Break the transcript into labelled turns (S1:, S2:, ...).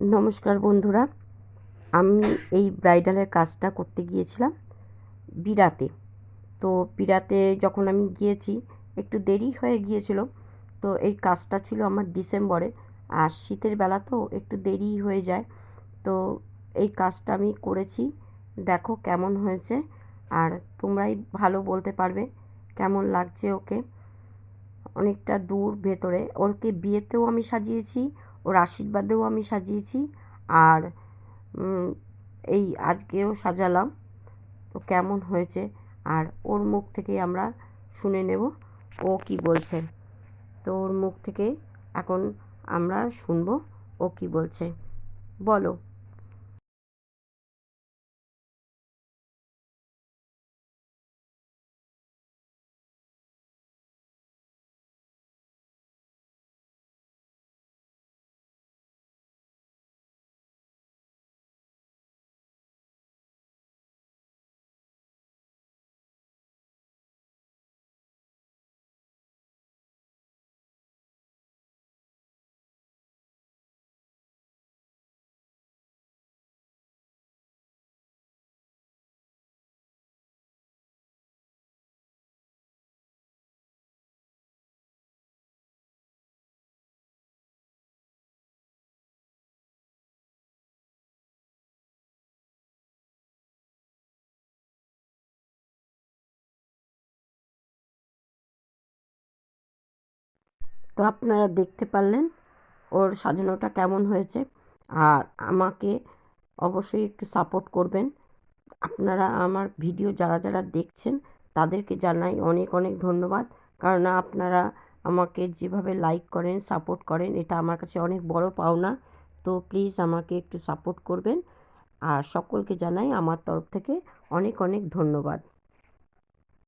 S1: নমস্কার বন্ধুরা, আমি এই ব্রাইডালের কাজটা করতে গিয়েছিলাম বিরাতে। তো বিরাতে যখন আমি গিয়েছি একটু দেরি হয়ে গিয়েছিল। তো এই কাজটা ছিল আমার ডিসেম্বরে, আর শীতের বেলা তো একটু দেরি হয়ে যায়। তো এই কাজটা আমি করেছি, দেখো কেমন হয়েছে। আর তোমরাই ভালো বলতে পারবে কেমন লাগছে ওকে। অনেকটা দূর ভেতরে, ওকে বিয়েতেও আমি সাজিয়েছি, ওর আশীর্বাদেও আমি সাজিয়েছি, আর এই আজকেও সাজালাম। তো কেমন হয়েছে আর ওর মুখ থেকেই আমরা শুনে নেব ও কি বলছে। তো ওর মুখ থেকে এখন আমরা শুনবো ও কি বলছে। বলো। তো আপনারা দেখতে পারলেন ওর সাজানোটা কেমন হয়েছে। আর আমাকে অবশ্যই একটু সাপোর্ট করবেন। আপনারা আমার ভিডিও যারা যারা দেখছেন তাদেরকে জানাই অনেক অনেক ধন্যবাদ। কারণ আপনারা আমাকে যেভাবে লাইক করেন, সাপোর্ট করেন, এটা আমার কাছে অনেক বড় পাওনা। তো প্লিজ আমাকে একটু সাপোর্ট করবেন। আর সকলকে জানাই আমার তরফ থেকে অনেক অনেক ধন্যবাদ।